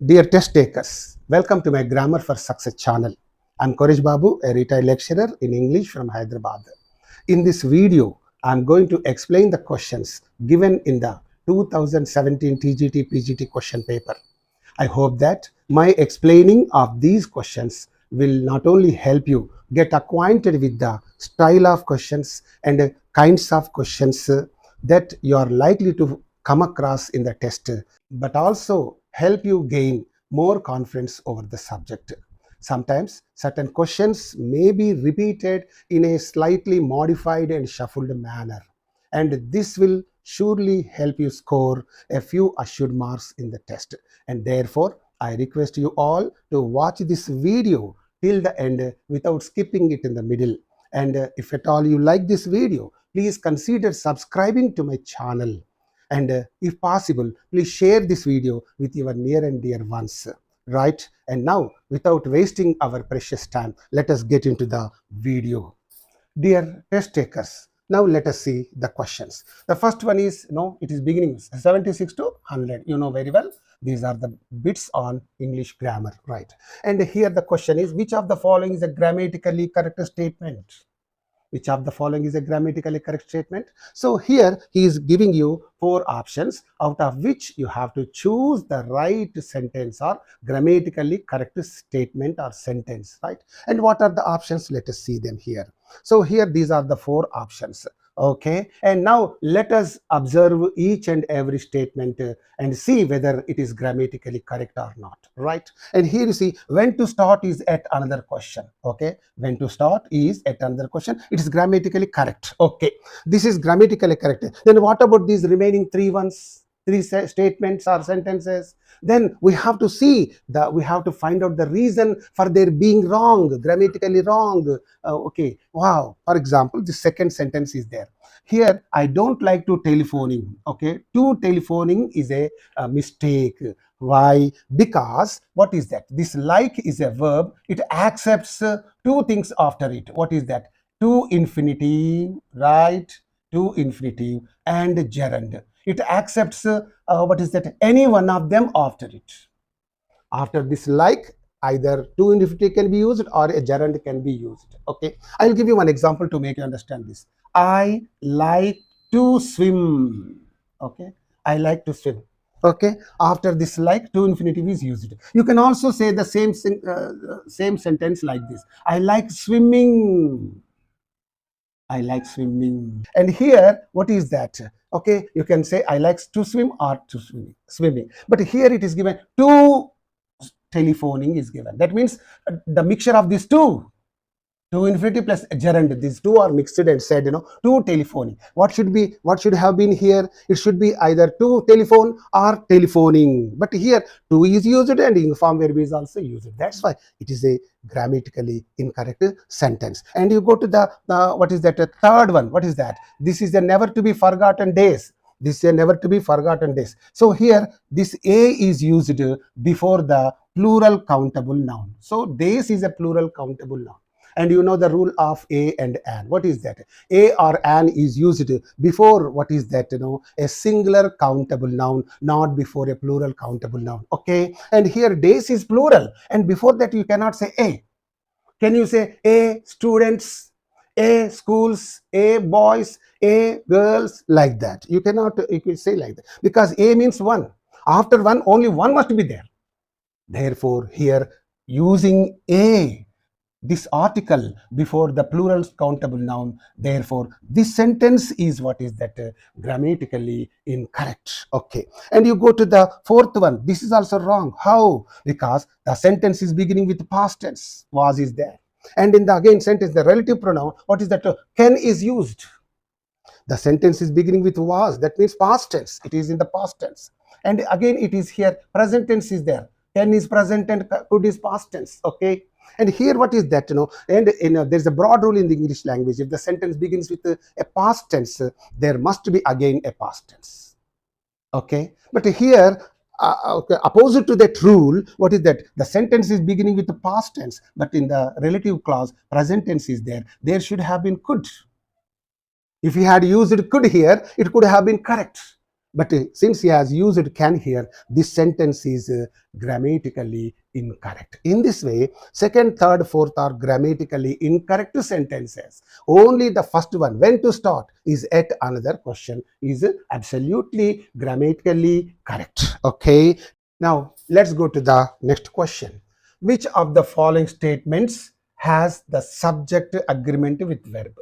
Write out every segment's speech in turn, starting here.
Dear test takers, welcome to my Grammar for Success channel. I'm Koresh Babu, a retired lecturer in English from Hyderabad. In this video, I'm going to explain the questions given in the 2017 TGT PGT question paper. I hope that my explaining of these questions will not only help you get acquainted with the style of questions and kinds of questions that you are likely to come across in the test, but also help you gain more confidence over the subject. Sometimes certain questions may be repeated in a slightly modified and shuffled manner, and this will surely help you score a few assured marks in the test. And therefore, I request you all to watch this video till the end without skipping it in the middle. And if at all you like this video, please consider subscribing to my channel. And if possible, please share this video with your near and dear ones. Right? And now, without wasting our precious time, let us get into the video. Dear test takers, now let us see the questions. The first one is, it is beginning 76 to 100. You know very well. These are the bits on English grammar, right? And here the question is, which of the following is a grammatically correct statement? Which of the following is a grammatically correct statement? So here he is giving you 4 options, out of which you have to choose the right sentence or grammatically correct statement or sentence, right? And what are the options? Let us see them here. So here these are the 4 options. Okay, and now let us observe each and every statement and see whether it is grammatically correct or not, right? And here you see, when to start is at another question. Okay, when to start is at another question. It is grammatically correct. Okay, this is grammatically correct. Then what about these remaining 3 statements or sentences? Then we have to see we have to find out the reason for their being wrong, grammatically wrong. Okay, wow. For example, the second sentence is there. Here, I don't like to telephoning. Okay, to telephoning is a mistake. Why? Because what is that? This like is a verb. It accepts 2 things after it. What is that? To infinitive, right? To infinitive and gerund. It accepts what is that? Any one of them after it. After this like, either to infinitive can be used or a gerund can be used. Okay, I'll give you one example to make you understand this. I like to swim. Okay, I like to swim. Okay, after this like, to infinitive is used. You can also say the same sentence like this. I like swimming. I like swimming. And here, what is that? Okay, you can say I like to swim or to swimming. But here it is given to telephoning is given. That means the mixture of these two, to infinitive plus gerund, these two are mixed and said, to telephoning. What should have been here? It should be either to telephone or telephoning. But here, to is used and inform verb is also used. That's why it is a grammatically incorrect sentence. And you go to the what is that? A third one. What is that? This is the never to be forgotten days. This is a never to be forgotten days. So here, this a is used before the plural countable noun. So days is a plural countable noun. And you know the rule of a and an. What is that? A or an is used before what is that? A singular countable noun, not before a plural countable noun. Okay. And here days is plural. And before that you cannot say a. Can you say a students, a schools, a boys, a girls, like that? You cannot say like that, because a means one. After one, only one must be there. Therefore, here using a, this article before the plural countable noun, therefore this sentence is what is that? Grammatically incorrect. Okay, and you go to the fourth one. This is also wrong. How? Because the sentence is beginning with past tense. Was is there, and in the again sentence, the relative pronoun, what is that? Can is used. The sentence is beginning with was. That means past tense. It is in the past tense. And again it is here present tense is there. Can is present and could is past tense. Okay. And here what is that? There's a broad rule in the English language. If the sentence begins with a past tense, there must be again a past tense. Okay. But here, opposite to that rule, what is that? The sentence is beginning with the past tense, but in the relative clause, present tense is there. There should have been could. If he had used could here, it could have been correct. But since he has used can here, this sentence is grammatically incorrect. In this way, second, third, fourth are grammatically incorrect sentences. Only the first one, when to start, is yet another question, is absolutely grammatically correct. Okay. Now, let's go to the next question. Which of the following statements has the subject agreement with verb?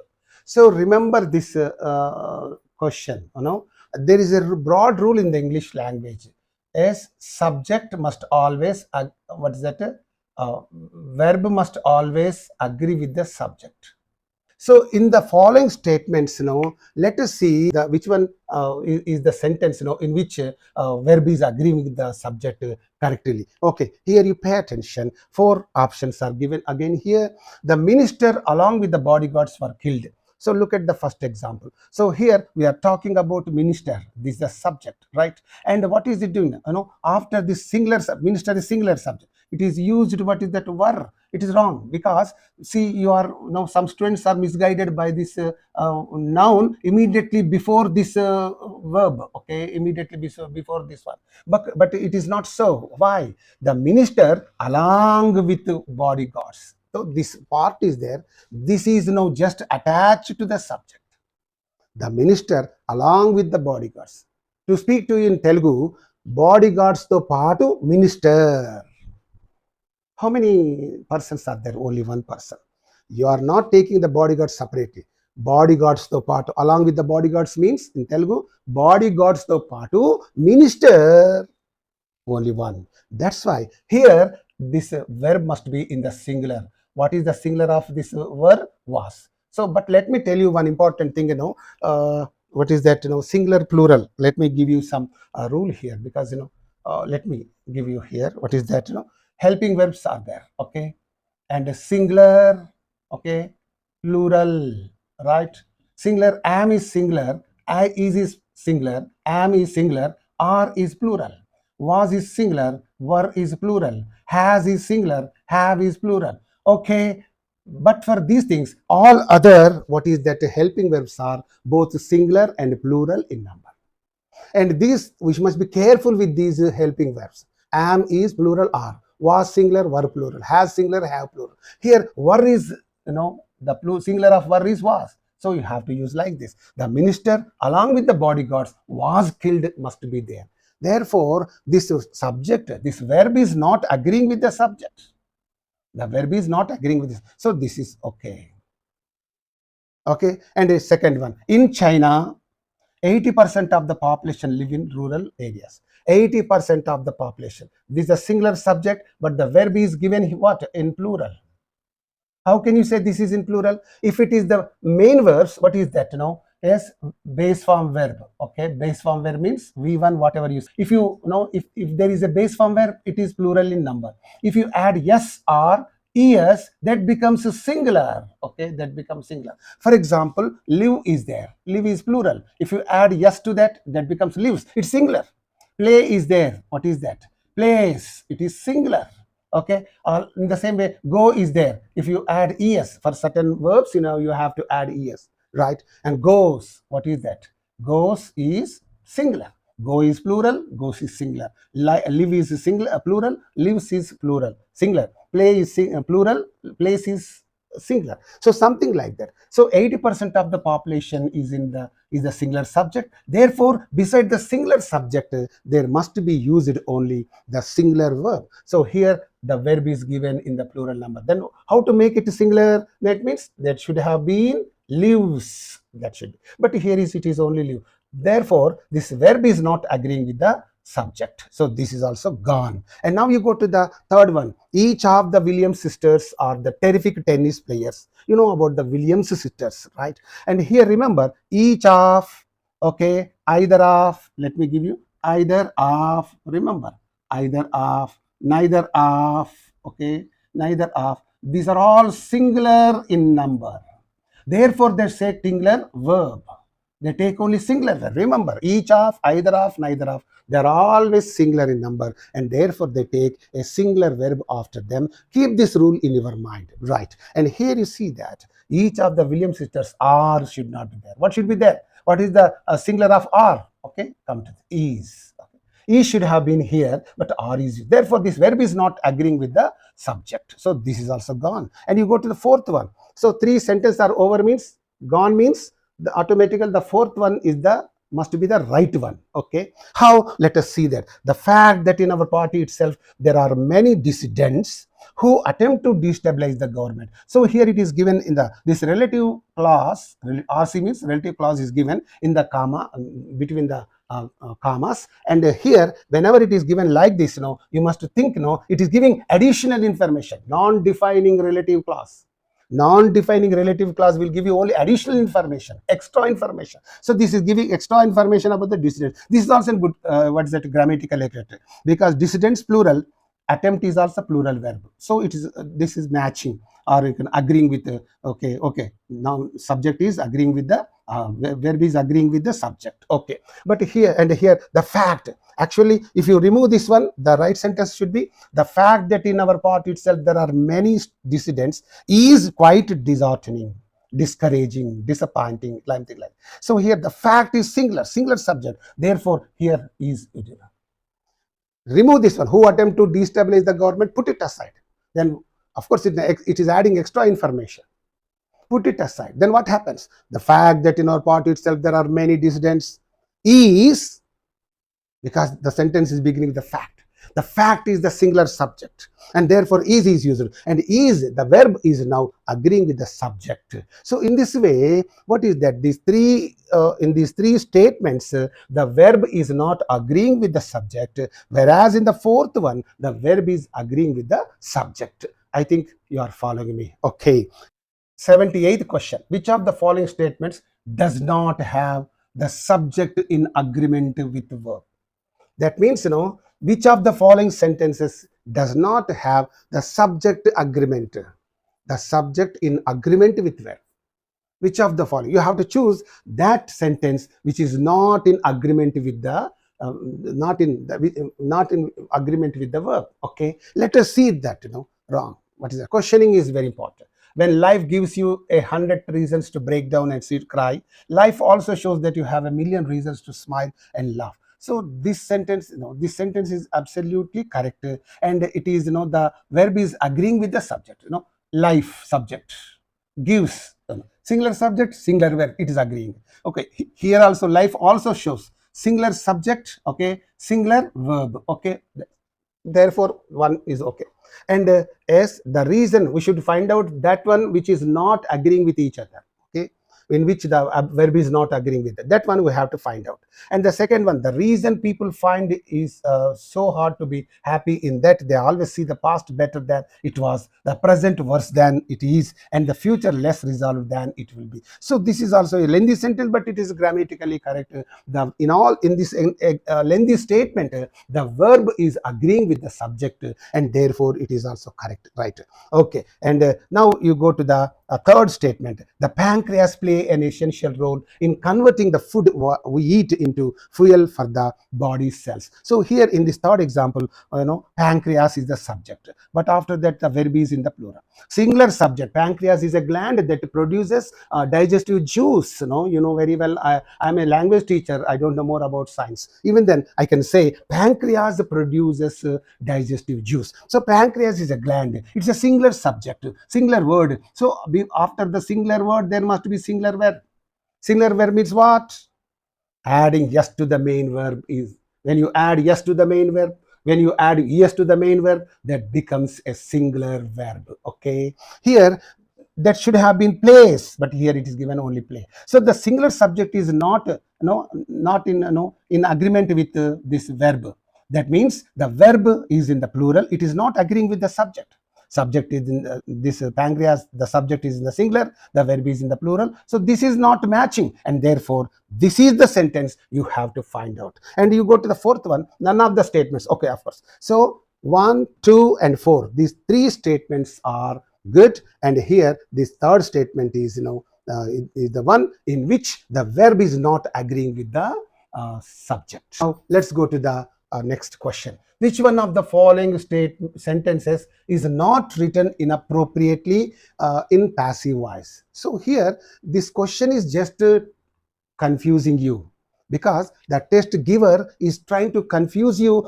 So remember this question, there is a broad rule in the English language. As subject must always, what is that? Verb must always agree with the subject. So in the following statements, let us see the which one is the sentence, in which verb is agreeing with the subject correctly. Okay, here you pay attention. 4 options are given again here. The minister along with the bodyguards were killed. So look at the first example. So here we are talking about minister. This is the subject, right? And what is it doing? After this singular minister is singular subject, it is used. What is that were? It is wrong, because see, you are some students are misguided by this noun immediately before this verb. Okay, immediately before this one, but it is not so. Why? The minister along with bodyguards. So this part is there. This is now just attached to the subject. The minister along with the bodyguards. To speak to you in Telugu, bodyguards to paatu minister. How many persons are there? Only one person. You are not taking the bodyguards separately. Bodyguards to paatu along with the bodyguards means in Telugu, bodyguards to paatu minister, only one. That's why here this verb must be in the singular. What is the singular of this verb? Was. So, but let me tell you one important thing, what is that, singular plural. Let me give you some rule here, because, let me give you here. What is that, helping verbs are there, okay, and a singular, okay, plural, right? Singular, am is singular, I is singular, am is singular, are is plural, was is singular, were is plural, has is singular, have is plural. Okay, but for these things, all other, what is that, helping verbs are both singular and plural in number. And these, we must be careful with these helping verbs. Am is plural, are. Was singular, were plural. Has singular, have plural. Here, were is, the singular of were is was. So you have to use like this. The minister along with the bodyguards was killed must be there. Therefore, this subject, this verb is not agreeing with the subject. The verb is not agreeing with this. So this is okay. Okay, and a second one. In China, 80% of the population live in rural areas. 80% of the population. This is a singular subject, but the verb is given what? In plural. How can you say this is in plural? If it is the main verbs, what is that? Yes, base form verb. Okay, base form verb means V1, whatever you say. If you know, if there is a base form verb, it is plural in number. If you add yes or es, that becomes a singular. Okay, that becomes singular. For example, live is there. Live is plural. If you add yes to that, that becomes lives. It's singular. Play is there. What is that? Plays. It is singular. Okay, in the same way, go is there. If you add es for certain verbs, you have to add es, right? And goes, what is that? Goes is singular. Go is plural, goes is singular. Live is singular, plural, lives is plural, singular. Play is plural, plays is singular. So something like that. So 80% of the population is the singular subject. Therefore, beside the singular subject, there must be used only the singular verb. So here the verb is given in the plural number. Then how to make it singular? That means that should have been lives. That should be. But here it is only live. Therefore, this verb is not agreeing with the subject. So this is also gone. And now you go to the third one. Each of the Williams sisters are the terrific tennis players. You know about the Williams sisters, right? And here remember, each of, okay, either of, let me give you, either of, remember, either of, neither of, okay, neither of. These are all singular in number. Therefore, they say singular verb. They take only singular verb. Remember, each of, either of, neither of, they are always singular in number, and therefore they take a singular verb after them. Keep this rule in your mind, right? And here you see that each of the Williams sisters are should not be there. What should be there? What is the singular of are? Okay, come to the is. Okay. Is should have been here, but are is used. Therefore, this verb is not agreeing with the subject. So this is also gone. And you go to the fourth one. So 3 sentences are over means gone means the automatically the fourth one is the must be the right one. Okay, how? Let us see that. The fact that in our party itself there are many dissidents who attempt to destabilize the government. So here it is given in the this relative clause. RC means relative clause is given in the comma between the commas, and here whenever it is given like this, you must think, it is giving additional information. Non-defining relative clause. Non-defining relative clause will give you only additional information, extra information. So this is giving extra information about the dissident. This is also good. What is that grammatical accurate? Because dissidents plural, attempt is also plural verb. So it is this is matching, or you can agreeing with the okay. Now subject is agreeing with the verb is agreeing with the subject. Okay, but here and here the fact. Actually, if you remove this one, the right sentence should be the fact that in our party itself there are many dissidents is quite disheartening, discouraging, disappointing, something like. So here the fact is singular subject. Therefore, here is it. Remove this one. Who attempt to destabilize the government? Put it aside. Then, of course, it is adding extra information. Put it aside. Then what happens? The fact that in our party itself there are many dissidents is, because the sentence is beginning with the fact. The fact is the singular subject, and therefore is used, and is the verb is now agreeing with the subject. So in this way, what is that? These three in these 3 statements, the verb is not agreeing with the subject, whereas in the fourth one, the verb is agreeing with the subject. I think you are following me. Okay. 78th question. Which of the following statements does not have the subject in agreement with the verb? That means, which of the following sentences does not have the subject agreement, the subject in agreement with verb? Which of the following? You have to choose that sentence which is not in agreement with the not in agreement with the verb. Okay, let us see that wrong. What is the questioning is very important. When life gives you 100 reasons to break down and cry, life also shows that you have 1,000,000 reasons to smile and laugh. So this sentence, this sentence is absolutely correct, and it is, the verb is agreeing with the subject. Life subject gives singular subject, singular verb. It is agreeing. Okay, here also life also shows singular subject. Okay, singular verb. Okay, therefore one is okay. And yes, the reason we should find out that one which is not agreeing with each other. Okay, in which the verb is not agreeing with that one we have to find out. And the second one, the reason people find is so hard to be happy in that they always see the past better than it was, the present worse than it is, and the future less resolved than it will be. So this is also a lengthy sentence, but it is grammatically correct. In this lengthy statement, the verb is agreeing with the subject, and therefore it is also correct, right? Okay, and now you go to the third statement. The pancreas play an essential role in converting the food we eat into fuel for the body cells. So here in this third example, pancreas is the subject, but after that the verb is in the plural. Singular subject. Pancreas is a gland that produces digestive juice. You know very well. I'm a language teacher. I don't know more about science. Even then, I can say pancreas produces digestive juice. So pancreas is a gland. It's a singular subject, singular word. So after the singular word, there must be singular verb. Singular verb means what? Adding yes to the main verb is, when you add yes to the main verb, when you add yes to the main verb, that becomes a singular verb. Okay, here that should have been place, but here it is given only play. So the singular subject is not in agreement with this verb. That means the verb is in the plural. It is not agreeing with the subject. Subject is in this pancreas, the subject is in the singular, the verb is in the plural. So this is not matching, and therefore this is the sentence you have to find out. And you go to the fourth one, none of the statements. Okay, of course. So 1, 2, and 4, these 3 statements are good, and here this third statement is is the one in which the verb is not agreeing with the subject. Now let's go to the next question. Which one of the following sentences is not written inappropriately in passive voice? So here this question is just confusing you, because the test giver is trying to confuse you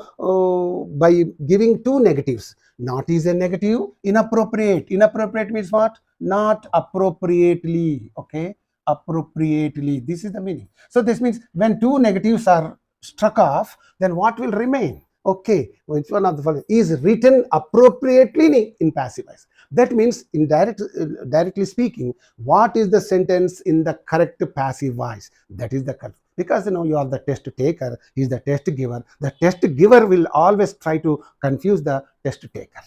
by giving two negatives. Not is a negative, inappropriate. Inappropriate means what? Not appropriately. Okay, appropriately. This is the meaning. So this means when two negatives are struck off, then what will remain? Okay, which one of the following is written appropriately in passive voice? That means, directly speaking, what is the sentence in the correct passive voice? That is the correct. Because you are the test taker, he is the test giver. The test giver will always try to confuse the test taker.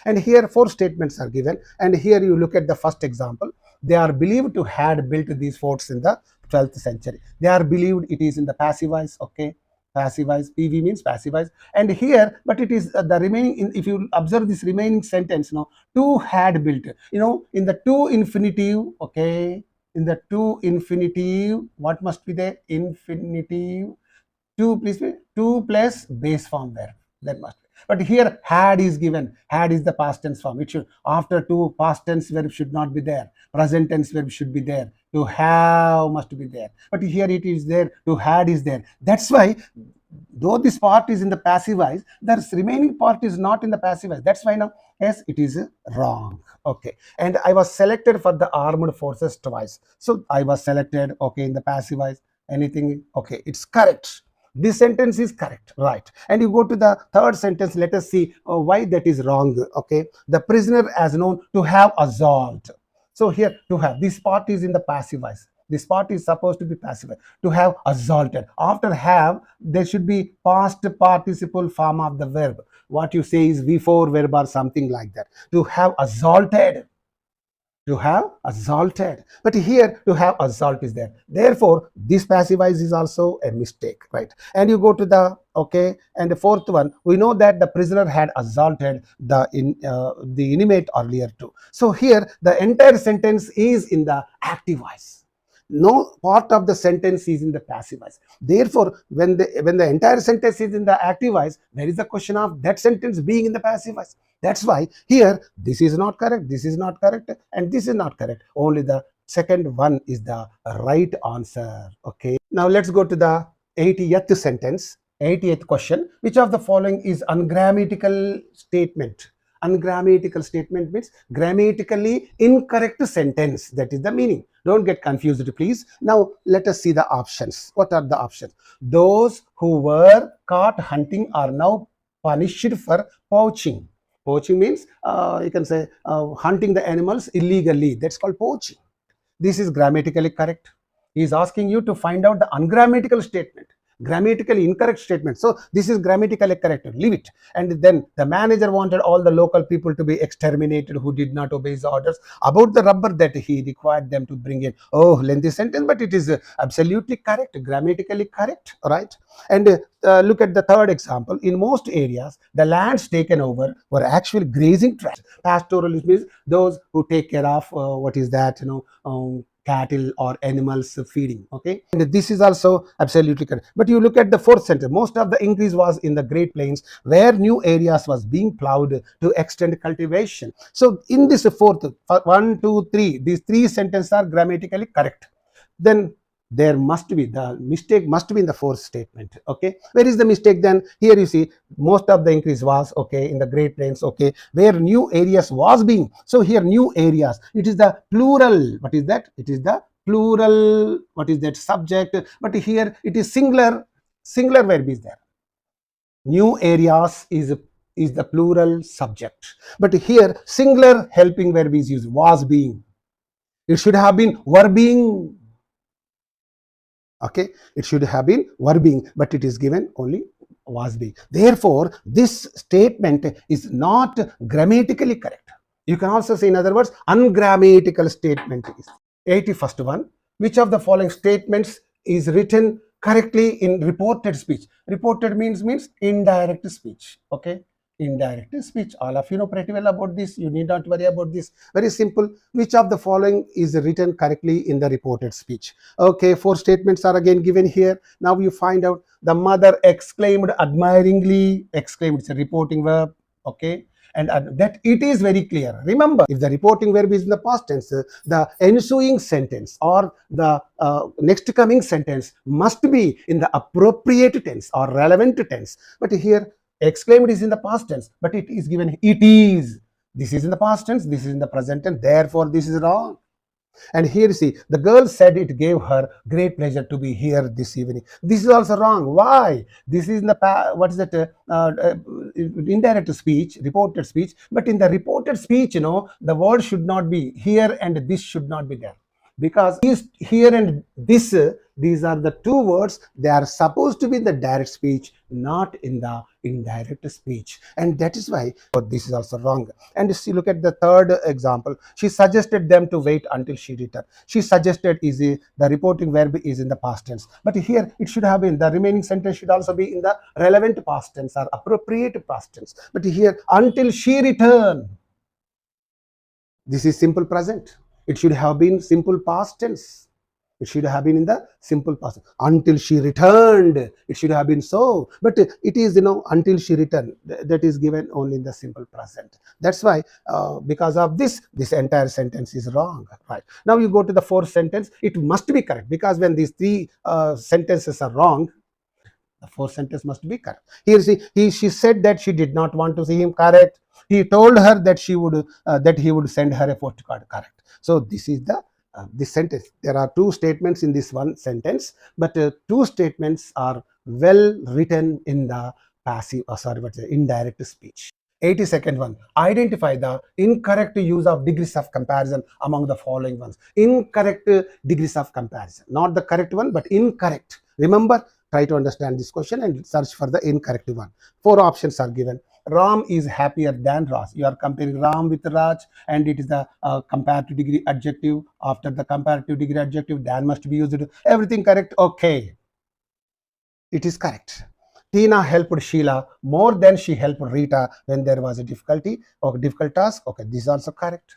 And here 4 statements are given, and here you look at the first example. They are believed to had built these forts in the 12th century. They are believed it is in the passive voice. Okay, passive voice, PV means passive voice. And here, but it is the remaining, if you observe this remaining sentence, to had built, in the to infinitive. Okay, in the to infinitive, what must be there? Infinitive. To, please, to plus base form verb, that must be. But here had is given. Had is the past tense form. It should, after to, past tense verb should not be there. Present tense verb should be there. To have must be there. But here it is there. To had is there. That's why, though this part is in the passive voice, the remaining part is not in the passive voice. That's why now, yes, it is wrong. Okay, and I was selected for the armed forces twice. So I was selected, okay, in the passive voice. Anything, okay, it's correct. This sentence is correct, right? And you go to the third sentence. Let us see why that is wrong. Okay, the prisoner as known to have assault. So here, to have, this part is in the passive voice. This part is supposed to be passive. To have assaulted. After have, there should be past participle form of the verb. What you say is V4 verb or something like that. To have assaulted. To have assaulted. But here, to have assault is there. Therefore, this passive voice is also a mistake, right? And you go to the, okay, and the fourth one, we know that the prisoner had assaulted the inmate earlier too. So here, the entire sentence is in the active voice. No part of the sentence is in the passive voice. Therefore, when the entire sentence is in the active voice, there is the question of that sentence being in the passive voice. That's why here this is not correct, this is not correct, and this is not correct. Only the second one is the right answer. Okay. Now let's go to the 80th sentence. 80th question. Which of the following is ungrammatical statement? Ungrammatical statement means grammatically incorrect sentence. That is the meaning. Don't get confused, please. Now, let us see the options. What are the options? Those who were caught hunting are now punished for poaching. Poaching means, you can say, hunting the animals illegally. That's called poaching. This is grammatically correct. He is asking you to find out the ungrammatical statement. Grammatically incorrect statement. So this is grammatically correct. Leave it. And then the manager wanted all the local people to be exterminated who did not obey his orders about the rubber that he required them to bring in. Oh, lengthy sentence, but it is absolutely correct, grammatically correct, right? And look at the third example. In most areas, the lands taken over were actually grazing tracts. Pastoralists means those who take care of what is that, cattle or animals feeding. Okay, and this is also absolutely correct. But you look at the fourth sentence. Most of the increase was in the Great Plains, where new areas was being plowed to extend cultivation. So in this fourth, 1, 2, 3, these 3 sentences are grammatically correct. Then there must be, the mistake must be in the fourth statement. Okay, where is the mistake then? Here you see, most of the increase was, okay, in the Great Plains, okay, where new areas was being. So here new areas, it is the plural. What is that? It is the plural. What is that? Subject. But here it is singular verb is there. New areas is the plural subject. But here singular helping verb is used, was being. It should have been were being. Okay, it should have been were being, but it is given only was being. Therefore, this statement is not grammatically correct. You can also say, in other words, ungrammatical statement is. 81st one. Which of the following statements is written correctly in reported speech? Reported means indirect speech. Okay, indirect speech. All of you know pretty well about this. You need not worry about this. Very simple. Which of the following is written correctly in the reported speech? Okay, 4 statements are again given here. Now you find out. The mother exclaimed admiringly. Exclaimed, it's a reporting verb. Okay, and that it is very clear. Remember, if the reporting verb is in the past tense, the ensuing sentence or the next coming sentence must be in the appropriate tense or relevant tense. But here exclaimed is in the past tense, but it is given it is. This is in the past tense, this is in the present tense, therefore this is wrong. And here you see, the girl said it gave her great pleasure to be here this evening. This is also wrong. Why? This is in the what is that? Indirect speech, reported speech. But in the reported speech, the word should not be here and this should not be there, because here and this, these are the two words. They are supposed to be in the direct speech, not in the indirect speech, and that is why this is also wrong. And see, look at the third example. She suggested them to wait until she returned. She suggested is the reporting verb is in the past tense, but here it should have been, the remaining sentence should also be in the relevant past tense or appropriate past tense. But here, until she returned, this is simple present. It should have been simple past tense. It should have been in the simple past. Until she returned, it should have been so. But it is, until she returned. That is given only in the simple present. That's why, because of this entire sentence is wrong. Right. Now you go to the fourth sentence. It must be correct, because when these three sentences are wrong, the fourth sentence must be correct. Here, she said that she did not want to see him. Correct. He told her that he would send her a postcard. Correct. So this is the this sentence. There are two statements in this one sentence, but two statements are well written in the passive, indirect speech. 82nd one. Identify the incorrect use of degrees of comparison among the following ones. Incorrect degrees of comparison. Not the correct one, but incorrect. Remember, try to understand this question and search for the incorrect one. 4 options are given. Ram is happier than Raj. You are comparing Ram with Raj, and it is the comparative degree adjective. After the comparative degree adjective, than must be used. Everything correct? Okay. It is correct. Tina helped Sheila more than she helped Rita when there was a difficulty or difficult task. Okay, this is also correct.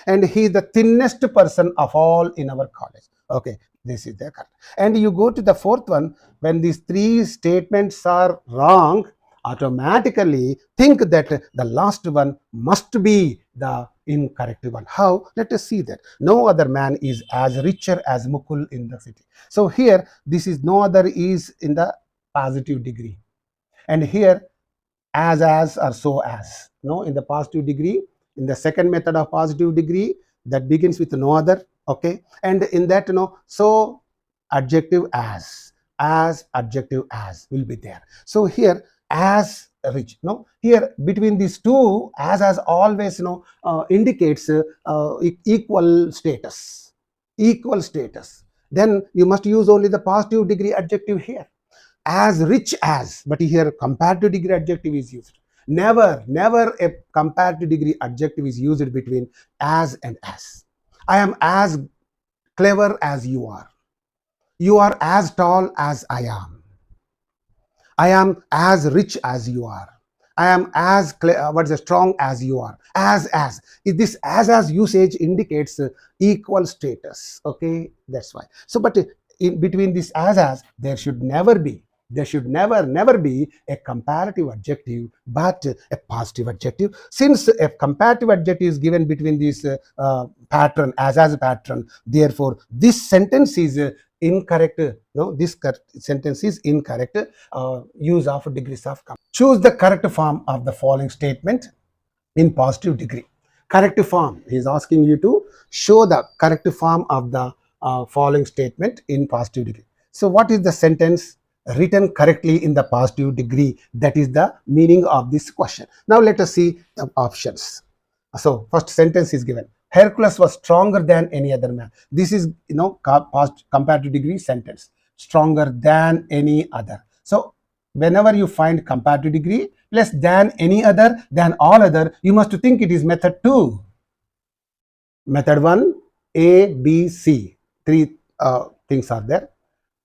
And he is the thinnest person of all in our college. Okay, this is the correct. And you go to the fourth one. When these three statements are wrong, automatically think that the last one must be the incorrect one. How? Let us see that. No other man is as richer as Mukul in the city. So here, this is no other is in the positive degree. And here, as or so as. No, in the positive degree. In the second method of positive degree, that begins with no other. Okay. And in that, so adjective as adjective as will be there. So here, as rich. No, here between these two, as always, indicates equal status. Equal status. Then you must use only the positive degree adjective here. As rich as, but here comparative degree adjective is used. Never a comparative degree adjective is used between as and as. I am as clever as you are. You are as tall as I am. I am as rich as you are. I am as strong as you are. As. This as usage indicates equal status. Okay, that's why. So, but in between this as, there should never be a comparative adjective, but a positive adjective. Since a comparative adjective is given between this pattern, as a pattern, therefore this sentence is incorrect. No, this sentence is incorrect. Use of degrees of comparison. Choose the correct form of the following statement in positive degree. Correct form. He is asking you to show the correct form of the following statement in positive degree. So what is the sentence written correctly in the positive degree? That is the meaning of this question. Now let us see the options. So first sentence is given. Hercules was stronger than any other man. This is comparative degree sentence. Stronger than any other. So whenever you find comparative degree less than any other, than all other, you must think it is method 2. Method 1, A, B, C. 3 things are there.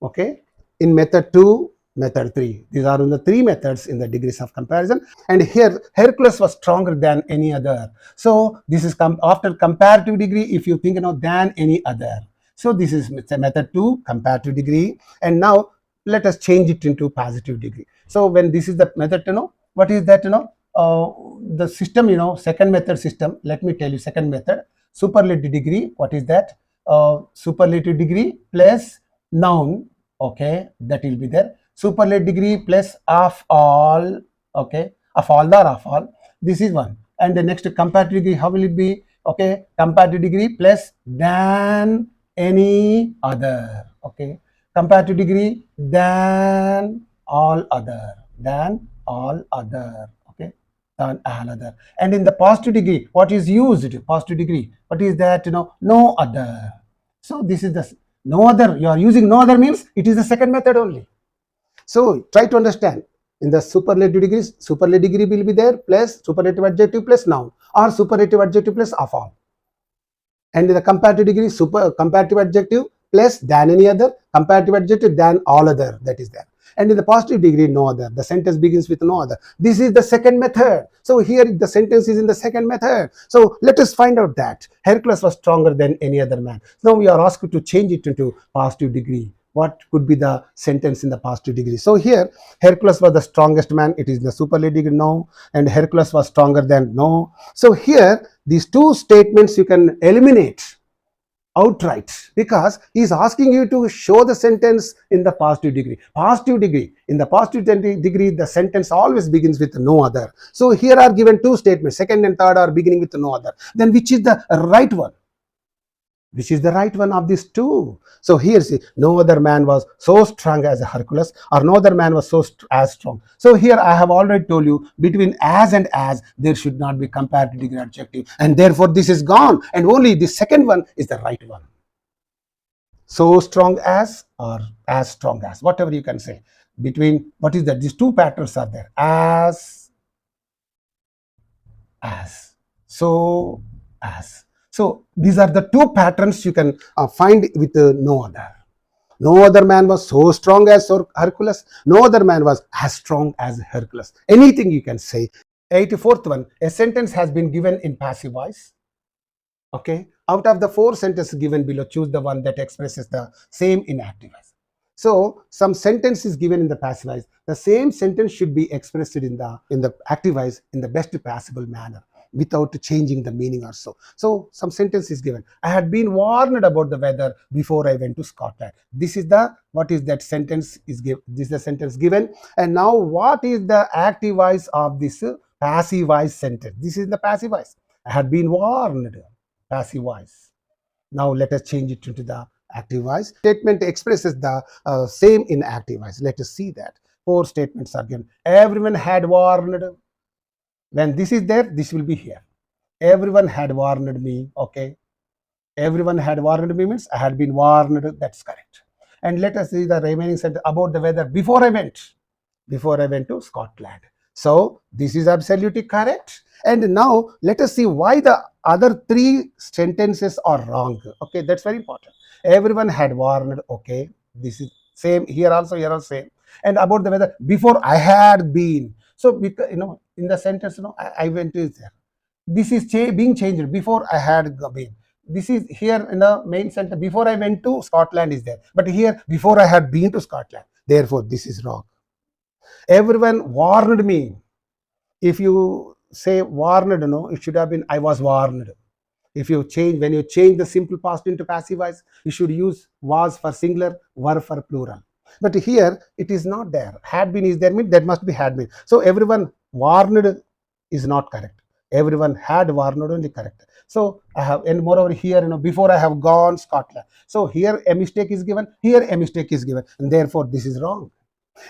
Okay. In method 2, method 3. These are the 3 methods in the degrees of comparison. And here, Hercules was stronger than any other. So this is after comparative degree, if you think than any other. So this is method 2, comparative degree. And now let us change it into positive degree. So when this is the method, what is that? the system, second method system. Let me tell you, second method, superlative degree. What is that? Superlative degree plus noun. Okay, that will be there. Superlative degree plus of all. Okay, of all or of all. This is one. And the next comparative degree, how will it be? Okay, comparative degree plus than any other. Okay, comparative degree than all other, than all other. Okay, than all other. And in the positive degree, what is used? Positive degree, what is that? No other. So this is the no other. You are using no other means it is the second method only. So try to understand. In the superlative degrees, superlative degree will be there plus superlative adjective plus noun, or superlative adjective plus of all. And in the comparative degree, comparative adjective plus than any other, comparative adjective than all other, that is there. And in the positive degree, no other. The sentence begins with no other. This is the second method. So here the sentence is in the second method. So let us find out that Hercules was stronger than any other man. Now we are asked to change it into positive degree. What could be the sentence in the positive degree? So here Hercules was the strongest man. It is the superlative degree, no. And Hercules was stronger than, no. So here these two statements you can eliminate outright, because he is asking you to show the sentence in the positive degree. Positive degree, in the positive degree, the sentence always begins with no other. So here are given two statements, second and third are beginning with no other. Then which is the right one? Which is the right one of these two? So here see, no other man was so strong as Hercules, or no other man was so as strong. So here I have already told you, between as and as there should not be comparative degree adjective, and therefore this is gone, and only the second one is the right one. So strong as or as strong as, whatever you can say. Between, what is that? These two patterns are there, as, so, as. So these are the two patterns you can find with no other. No other man was so strong as Hercules. No other man was as strong as Hercules. Anything you can say. 84th one, a sentence has been given in passive voice. Okay, out of the four sentences given below, choose the one that expresses the same in active voice. So some sentence is given in the passive voice. The same sentence should be expressed in the active voice in the best possible manner, without changing the meaning or so. So some sentence is given. I had been warned about the weather before I went to Scotland. This is the, what is that sentence is given? This is the sentence given. And now what is the active voice of this passive voice sentence? This is the passive voice. I had been warned, passive voice. Now let us change it into the active voice. Statement expresses the same in active voice. Let us see that. Four statements are given. Everyone had warned. When this is there, this will be here. Everyone had warned me. Okay. Everyone had warned me means I had been warned. That's correct. And let us see the remaining sentence about the weather before I went to Scotland. So this is absolutely correct. And now let us see why the other three sentences are wrong. Okay, that's very important. Everyone had warned. Okay, this is same here also, here also same. And about the weather before I had been. So because, in the sentence, I went to there. This is being changed before I had been. This is here in the main sentence. Before I went to Scotland is there. But here before I had been to Scotland. Therefore, this is wrong. Everyone warned me. If you say warned, it should have been I was warned. If you change, when you change the simple past into passive voice, you should use was for singular, were for plural. But here it is not there. Had been is there, means that must be had been. So everyone warned is not correct. Everyone had warned only correct. So I have, and moreover here, before I have gone Scotland. So here a mistake is given, here a mistake is given, and therefore this is wrong.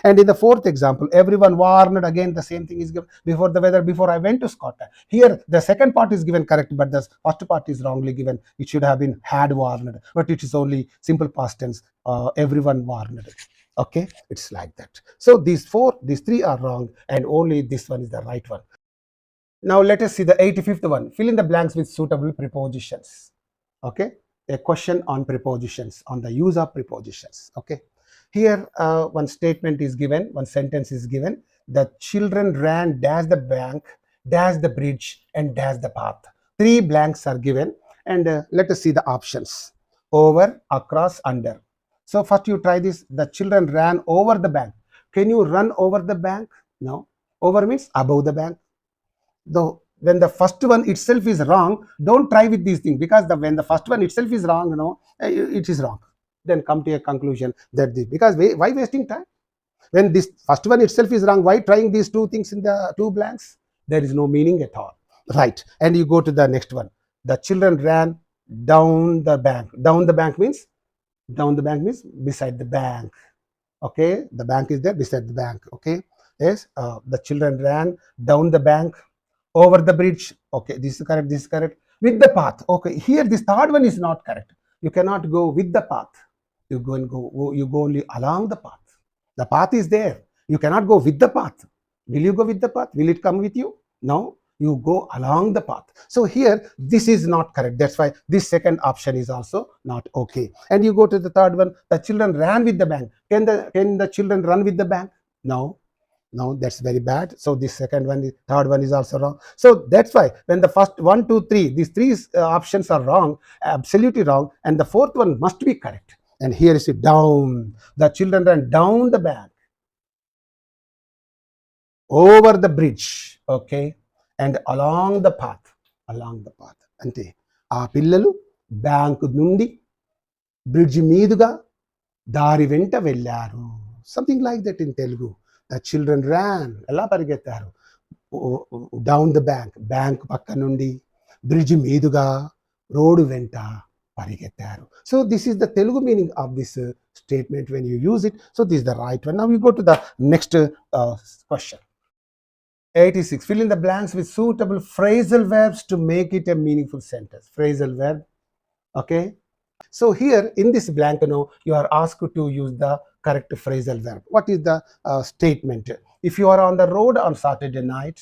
And in the fourth example, everyone warned, again the same thing is given, before the weather, before I went to Scotland. Here the second part is given correct, but the first part is wrongly given. It should have been had warned, but it is only simple past tense, everyone warned. Okay, it's like that. So these three are wrong, and only this one is the right one. Now let us see the 85th one. Fill in the blanks with suitable prepositions. Okay, a question on prepositions, on the use of prepositions. Okay. Here one statement is given, one sentence is given. The children ran dash the bank, dash the bridge, and dash the path. Three blanks are given, and let us see the options. Over, across, under. So first you try this. The children ran over the bank. Can you run over the bank? No. Over means above the bank. when the first one itself is wrong, don't try with these things, because when the first one itself is wrong, it is wrong. Then come to a conclusion that this, because why wasting time? When this first one itself is wrong, why trying these two things in the two blanks? There is no meaning at all, right? And you go to the next one. The children ran down the bank. Down the bank means beside the bank. Okay, the bank is there beside the bank. Okay, yes, the children ran down the bank, over the bridge. Okay, this is correct, this is correct. With the path. Okay, here this third one is not correct. You cannot go with the path. You go only along the path. The path is there. You cannot go with the path. Will you go with the path? Will it come with you? No, you go along the path. So here this is not correct. That's why this second option is also not okay. And you go to the third one. The children ran with the bank. Can the children run with the bank? No. No, that's very bad. So this third one is also wrong. So that's why when the first 1, 2, 3, these three options are wrong, absolutely wrong, and the fourth one must be correct. And here is it, down. The children ran down the bank, over the bridge, okay, and along the path. అంటే ఆ పిల్లలు bank నుండి bridge మీదుగా దారి వెంట వెళ్ళారు. Something like that in Telugu. The children ran. ఎలా పరిగెత్తారు? Down the bank పక్క నుండి బ్రిడ్జ్ మీదుగా రోడ్డు వెంట పరిగెత్తారు. So this is the Telugu meaning of this statement when you use it. So this is the right one. Now we go to the next question. 86. Fill in the blanks with suitable phrasal verbs to make it a meaningful sentence. Phrasal verb. Okay. So here in this blank, you are asked to use the correct phrasal verb. What is the statement? If you are on the road on Saturday night,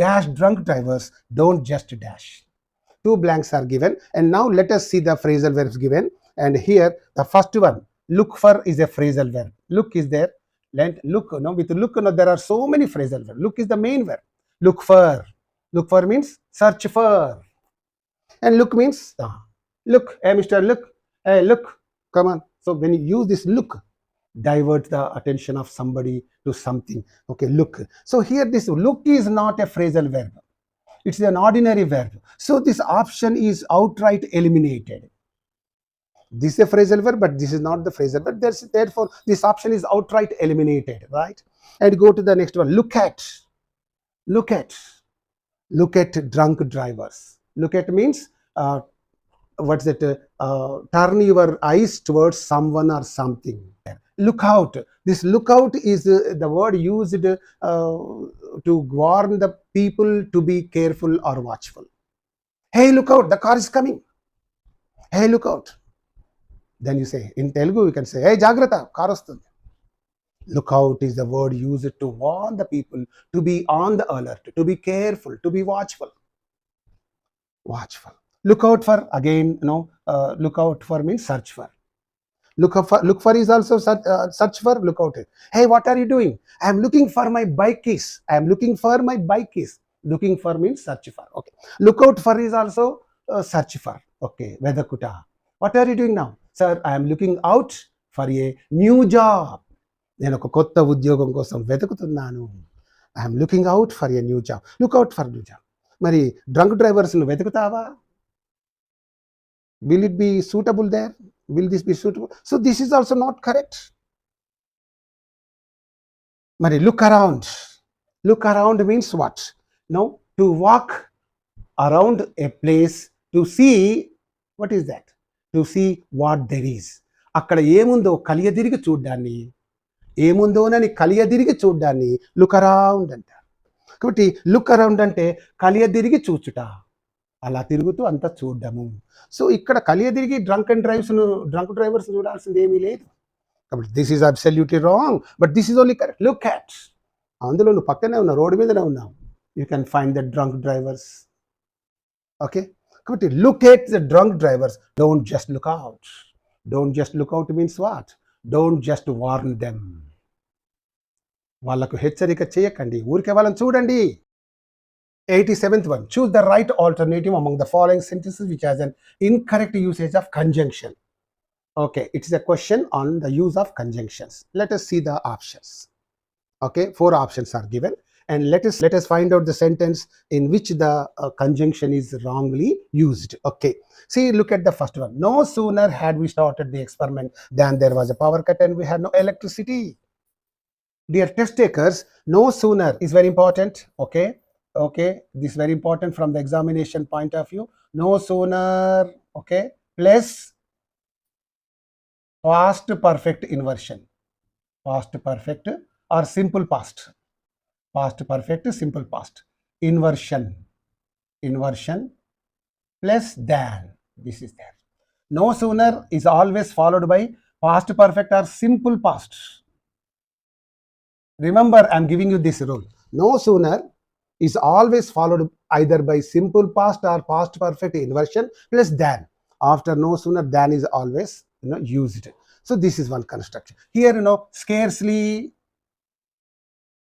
dash drunk drivers, don't just dash. Two blanks are given, and now let us see the phrasal verbs given. And here the first one, look for, is a phrasal verb. Look is there. Look, with look, there are so many phrasal verbs. Look is the main verb. Look for means search for. And look means look, hey mister, look, hey look, come on. So when you use this look, divert the attention of somebody to something. Okay, look. So here this look is not a phrasal verb. It's an ordinary verb. So this option is outright eliminated. This is a phrasal verb, but this is not the phrasal verb. Therefore, this option is outright eliminated, right? And go to the next one. Look at drunk drivers. Look at means what's that? Turn your eyes towards someone or something. Look out. This look out is the word used to warn the people to be careful or watchful. Hey, look out, the car is coming. Hey, look out. Then you say, in Telugu, you can say, hey, Jagrata, car vastundi. Look out is the word used to warn the people to be on the alert, to be careful, to be watchful. Look out for, again, look out for means search for. Look for is also search for, look out. Hey, what are you doing? I am looking for my bike keys. Looking for means search for. Okay. Look out for is also search for. Okay. Vedakuta. What are you doing now? Sir, I am looking out for a new job. నేను ఒక కొత్త ఉద్యోగం కోసం వెతుకుతున్నాను. I am looking out for a new job. Look out for new job. మరి drunk drivers ను వెతుకుతావా? Will it be suitable there? Will this be suitable? So this is also not correct. Mari look around. Look around means what? No, to walk around a place to see, what is that? To see what there is. అక్కడ ఏముందో కలియదిరిగి చూడ్డాన్ని, ఏముందోనని కలియదిరిగి చూడ్డాన్ని look around అంటారు. కాబట్టి look around అంటే కలియదిరిగి చూచుట, అలా తిరుగుతూ అంతా చూడడము. సో ఇక్కడ కలియదిరిగి డ్రంక్ డ్రైవర్స్ చూడాల్సింది ఏమీ లేదు. కాబట్టి this is absolutely wrong, but this is only correct. Look at, అందులో నువ్వు పక్కనే ఉన్నావు, రోడ్డు మీదనే ఉన్నావు. You can find the drunk drivers. Okay, కాబట్టి look at the drunk drivers, don't just look out. Don't just look out means what? Don't just warn them. వాళ్ళకు హెచ్చరిక చేయకండి, ఊరికే వాళ్ళని చూడండి. 87th one. Choose the right alternative among the following sentences which has an incorrect usage of conjunction. Okay, it is a question on the use of conjunctions. Let us see the options. Okay, 4 options are given. And let us find out the sentence in which the conjunction is wrongly used. Okay, see, look at the first one. No sooner had we started the experiment than there was a power cut and we had no electricity. Dear test takers, no sooner is very important. Okay, this is very important from the examination point of view. No sooner, okay, plus past perfect inversion, past perfect or simple past, past perfect, simple past, inversion plus than, this is there. No sooner is always followed by past perfect or simple past. Remember, I am giving you this rule. No sooner is always followed either by simple past or past perfect inversion plus than. After no sooner, than is always used. So this is one construction. Here, scarcely,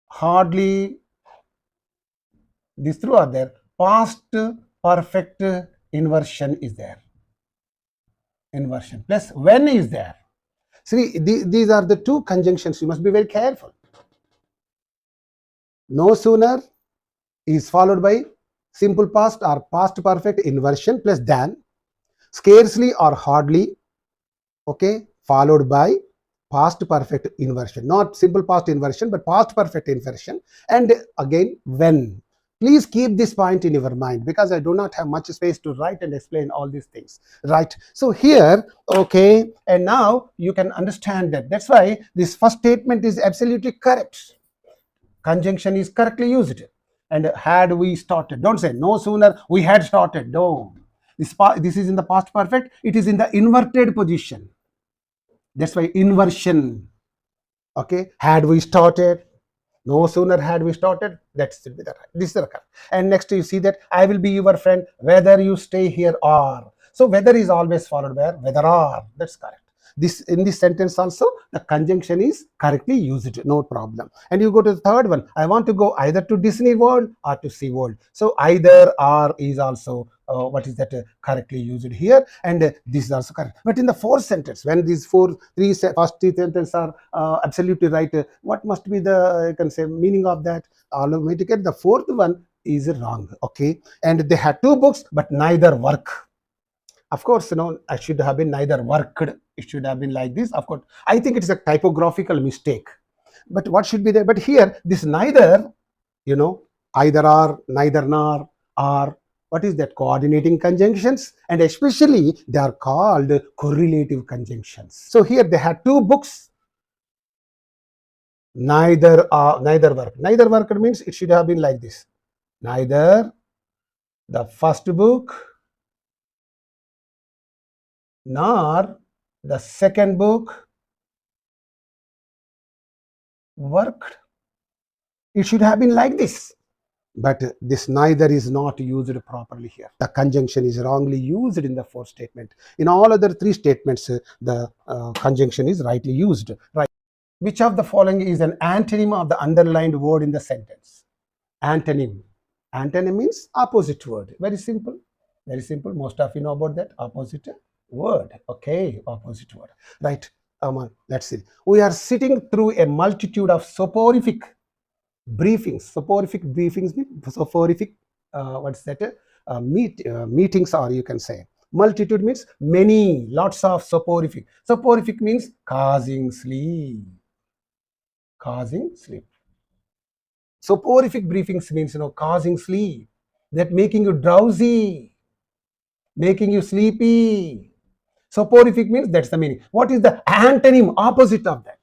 hardly, these two are there. Past perfect inversion is there. Inversion plus when is there. See, these are the two conjunctions. You must be very careful. No sooner is followed by simple past or past perfect inversion plus than. Scarcely or hardly, okay, followed by past perfect inversion, not simple past inversion but past perfect inversion, and again when. Please keep this point in your mind because I do not have much space to write and explain all these things, right? So here, okay, and now you can understand that. That's why this first statement is absolutely correct. Conjunction is correctly used. And had we started, don't say no sooner we had started. No, this is in the past perfect. It is in the inverted position. That's why inversion. Okay, had we started, no sooner had we started, that should be the right. This is the correct. And next you see that I will be your friend whether you stay here or. So whether is always followed by whether or. That's correct. This in this sentence also the conjunction is correctly used, no problem. And you go to the third one. I want to go either to Disney World or to Sea World. So either or is also what is that correctly used here, and this is also correct. But in the fourth sentence, when these three first three sentences are absolutely right, what must be the you can say meaning of that? Automatically the fourth one is wrong. Okay, and they had two books but neither work. Of course, I should have been neither worked. It should have been like this. Of course, I think it is a typographical mistake. But what should be there? But here, this neither, either or, neither nor, or, what is that? Coordinating conjunctions. And especially, they are called correlative conjunctions. So here, they had two books. Neither work. Neither worked means it should have been like this. Neither the first book nor the second book worked. It should have been like this. But this neither is not used properly here. The conjunction is wrongly used in the fourth statement. In all other three statements, the conjunction is rightly used. Right. Which of the following is an antonym of the underlined word in the sentence? Antonym. Antonym means opposite word. Very simple. Very simple. Most of you know about that. Opposite word. Okay, opposite word. Right. Let's see. We are sitting through a multitude of soporific briefings. Soporific briefings mean soporific. What's that? Meetings, or you can say multitude means many, lots of soporific. Soporific means causing sleep. Causing sleep. Soporific briefings means causing sleep. That making you drowsy, making you sleepy. Soporific means that's the meaning. What is the antonym, opposite of that?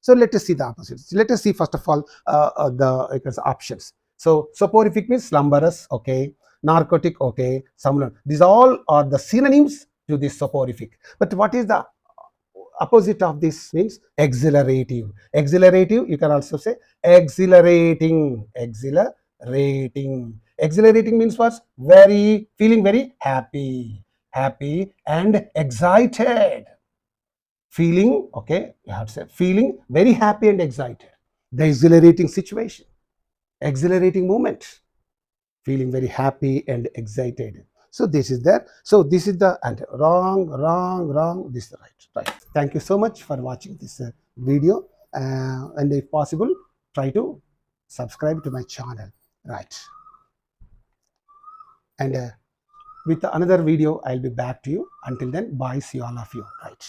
So let us see the opposites. Let us see first of all the options. So soporific means slumberous, okay. Narcotic, okay. Somnolent. These all are the synonyms to this soporific. But what is the opposite of this? Means exhilarative. Exhilarative, you can also say exhilarating. Exhilarating. Exhilarating means what? Feeling very happy. Happy and excited. Feeling, okay, you have to say feeling very happy and excited. The exhilarating situation. Exhilarating moment. Feeling very happy and excited. So this is there. So this is the and wrong. This is right. Thank you so much for watching this video. And if possible, try to subscribe to my channel, right? And with another video, I'll be back to you. Until then, bye, see all of you, right?